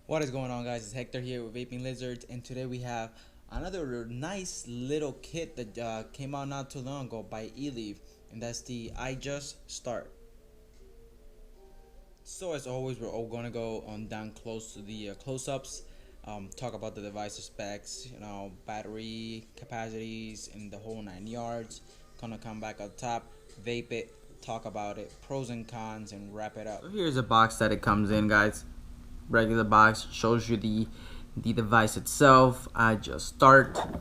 What is going on, guys? It's Hector here with Vaping Lizards, and today we have another nice little kit that came out not too long ago by eLeaf, and that's the iJust Start. So as always, we're all gonna go on down close to the close-ups, talk about the device specs, battery capacities, and the whole 9 yards. Gonna come back up top, vape it, talk about it, pros and cons, and wrap it up. So here's a box that it comes in, guys. Regular box shows you the device itself. iJust Start. It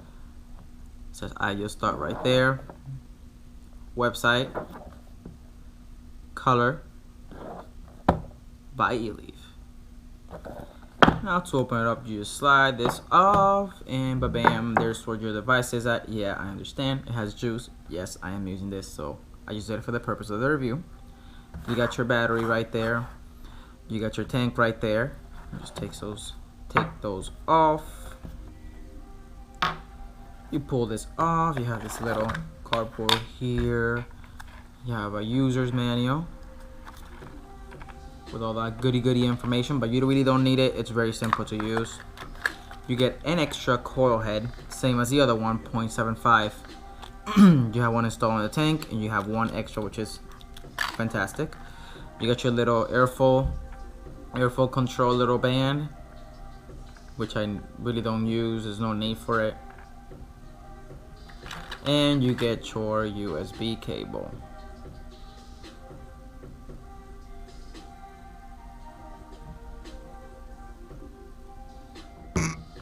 says iJust Start right there. Website, color by eLeaf. Now to open it up, you just slide this off, and bam, there's where your device is at. Yeah, I understand. It has juice. Yes, I am using this, so I use it for the purpose of the review. You got your battery right there. You got your tank right there. Just take those off. You pull this off. You have this little cardboard here. You have a user's manual with all that goody information, but you really don't need it. It's very simple to use. You get an extra coil head, same as the other one, 0.75. You have one installed on the tank, and you have one extra, which is fantastic. You got your little airflow control little band, which I really don't use. There's no need for it. And you get your USB cable.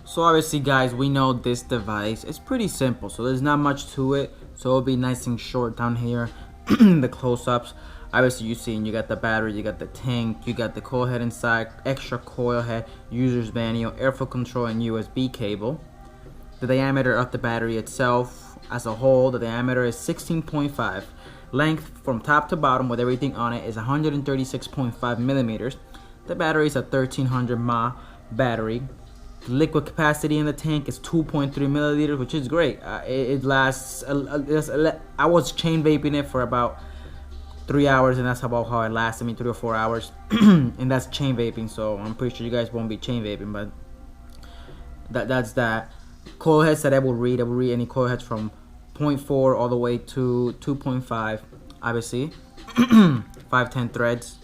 So obviously, guys, we know this device is pretty simple, so there's not much to it, so it'll be nice and short down here. The close-ups, obviously you see, you got the battery, you got the tank, you got the coil head inside, extra coil head, user's manual, airflow control, and USB cable. The diameter of the battery itself as a whole, the diameter is 16.5. Length from top to bottom with everything on it is 136.5 millimeters. The battery is a 1300 mAh battery. The liquid capacity in the tank is 2.3 milliliters, which is great. It lasts. I was chain vaping it for about 3 hours, and that's about how it lasted me, 3 or 4 hours. And that's chain vaping, so I'm pretty sure you guys won't be chain vaping, but that's that. Coil heads that I will read any coil heads from 0.4 all the way to 2.5, obviously. 510 threads.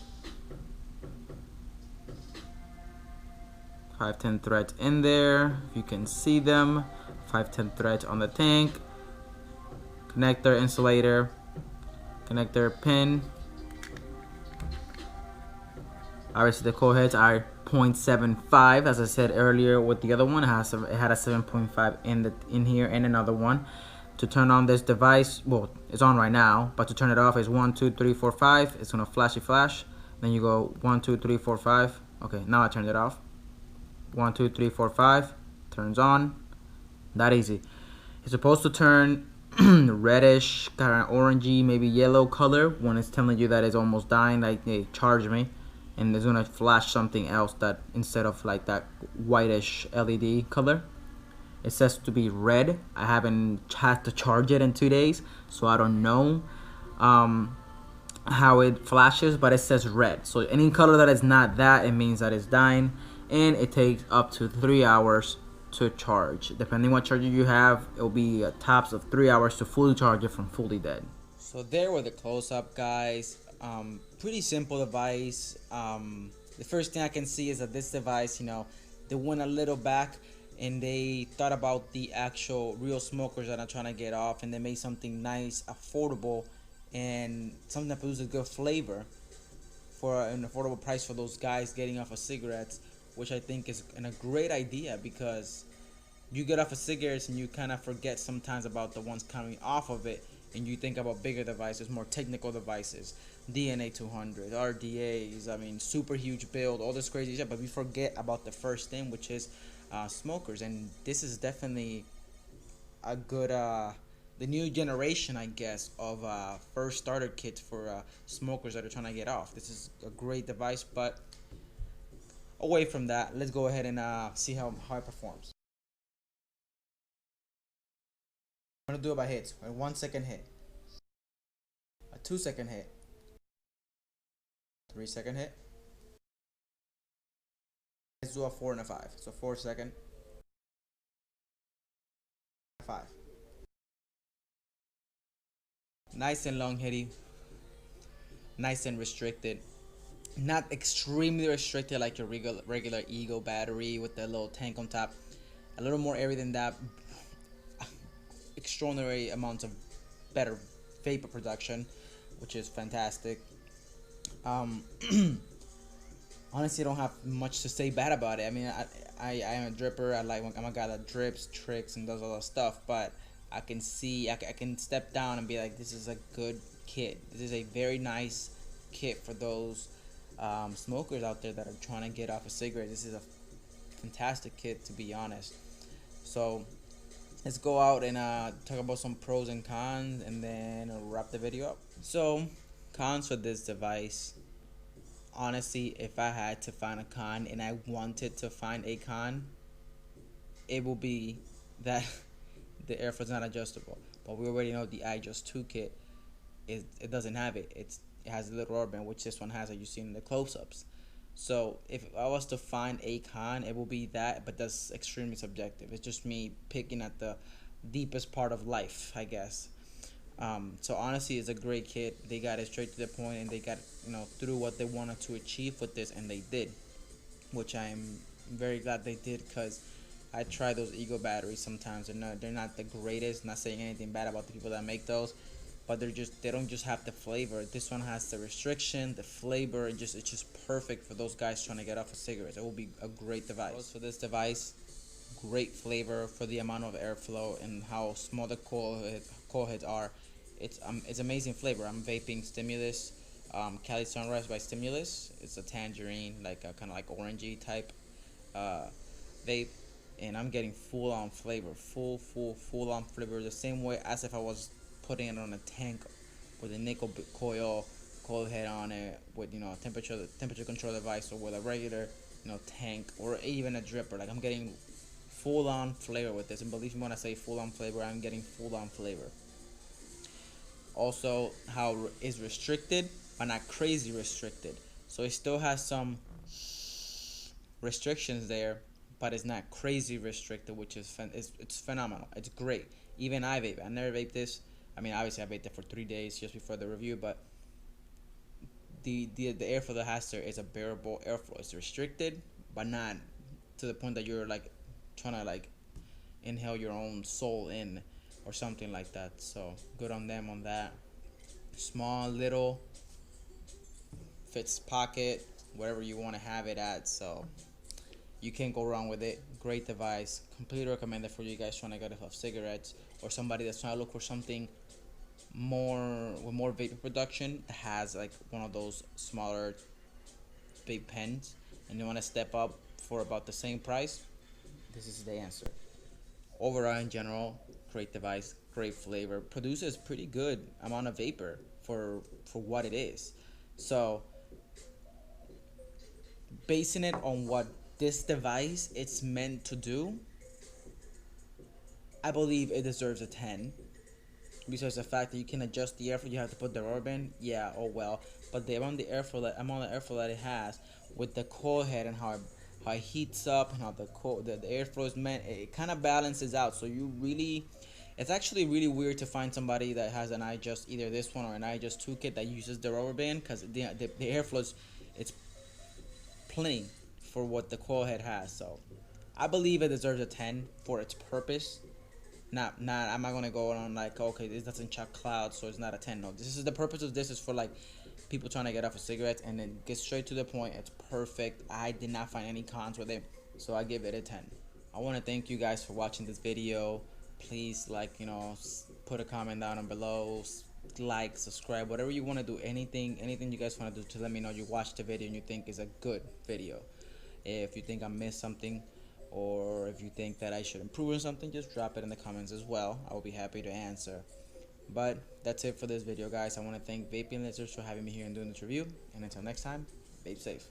510 threads in there, if you can see them. 510 threads on the tank. Connector, insulator, connector, pin. Obviously the coil heads are 0.75, as I said earlier with the other one. It had a 7.5 in here, and another one. To turn on this device, well, it's on right now, but to turn it off is 1 2 3 4 5. It's gonna flash. Then you go 1 2 3 4 5. Okay, now I turned it off. 1 2 3 4 5 turns on. That easy. It's supposed to turn reddish, kind of orangey, maybe yellow color when it's telling you that it's almost dying, like they charge me, and it's gonna flash something else that instead of like that whitish LED color. It says to be red. I haven't had to charge it in 2 days, so I don't know how it flashes, but it says red. So any color that is not that, it means that it's dying. And it takes up to 3 hours to charge. Depending what charger you have, it'll be tops of 3 hours to fully charge it from fully dead. So there were the close-up, guys. Pretty simple device. The first thing I can see is that this device, they went a little back and they thought about the actual real smokers that are trying to get off, and they made something nice, affordable, and something that produces good flavor for an affordable price for those guys getting off of cigarettes, which I think is a great idea, because you get off of cigarettes and you kind of forget sometimes about the ones coming off of it, and you think about bigger devices, more technical devices, DNA 200, RDAs, I mean, super huge build, all this crazy stuff, but we forget about the first thing, which is smokers. And this is definitely a good the new generation, I guess, of first starter kits for smokers that are trying to get off. This is a great device, but away from that, let's go ahead and see how it performs. I'm gonna do it by hits. A 1 second hit, a 2 second hit, 3 second hit. let's do a 4 and a 5. So 4 second, 5. Nice and long hitty, nice and restricted. Not extremely restricted like your regular Ego battery with the little tank on top. A little more airy than that. Extraordinary amounts of better vapor production, which is fantastic. Um, honestly, I don't have much to say bad about it. I mean, I am a dripper. I'm a guy that drips, tricks, and does all that stuff. But I can see, I can step down and be like, this is a good kit. This is a very nice kit for those smokers out there that are trying to get off a cigarette. This is a fantastic kit, to be honest. So let's go out and talk about some pros and cons, and then wrap the video up. So cons for this device. Honestly, if I had to find a con and I wanted to find a con, it will be that the airflow is not adjustable. But we already know the iJust 2 kit it doesn't have it. It has a little rubber band, which this one has, as you see in the close-ups. So if I was to find a con, it will be that, but that's extremely subjective. It's just me picking at the deepest part of life, I guess. So honestly, it's a great kit. They got it straight to the point, and they got through what they wanted to achieve with this, and they did, which I'm very glad they did, because I try those Ego batteries sometimes. They're not the greatest. Not saying anything bad about the people that make those, but they don't just have the flavor. This one has the restriction, the flavor. It's just perfect for those guys trying to get off of cigarettes. It will be a great device. For this device, great flavor for the amount of airflow and how small the coil heads are. It's amazing flavor. I'm vaping Stimulus, Cali Sunrise by Stimulus. It's a tangerine, like a kind of like orangey type vape, and I'm getting full on flavor, full on flavor, the same way as if I was putting it on a tank with a nickel coil head on it, with temperature control device, or with a regular tank, or even a dripper. Like, I'm getting full on flavor with this, and believe me when I say full on flavor, I'm getting full on flavor. Also, how is restricted, but not crazy restricted. So it still has some restrictions there, but it's not crazy restricted, which is it's phenomenal. It's great. Even I vape. I never vaped this. I mean, obviously I vaped it for 3 days just before the review, but the airflow that has there is a bearable airflow. It's restricted, but not to the point that you're like trying to like inhale your own soul in or something like that. So good on them on that. Small, little, fits pocket, whatever you want to have it at. So you can't go wrong with it. Great device. Completely recommended for you guys trying to get off cigarettes, or somebody that's trying to look for something with more vapor production that has like one of those smaller vape pens, and you want to step up for about the same price. This is the answer. Overall, in general, great device, great flavor, produces pretty good amount of vapor for what it is. So basing it on what this device it's meant to do, I believe it deserves a 10. Besides the fact that you can adjust the airflow, you have to put the rubber band. Yeah, oh well. But the amount of airflow that it has, with the coil head and how it heats up, and how the airflow is meant, it kind of balances out. So it's actually really weird to find somebody that has an iJust, either this one or an iJust 2 kit, that uses the rubber band, because the airflow it's plenty for what the coil head has. So I believe it deserves a 10 for its purpose. Not I'm not gonna go on like, okay, this doesn't chuck clouds, so it's not a 10. No, this is the purpose of this is for like people trying to get off of cigarettes, and then get straight to the point. It's perfect. I did not find any cons with it, so I give it a 10. I want to thank you guys for watching this video. Please, like, put a comment down below, like, subscribe, whatever you want to do. Anything you guys want to do to let me know you watched the video and you think is a good video. If you think I missed something, or if you think that I should improve on something, just drop it in the comments as well. I will be happy to answer. But that's it for this video, guys. I want to thank Vapin listeners for having me here and doing this review. And until next time, vape safe.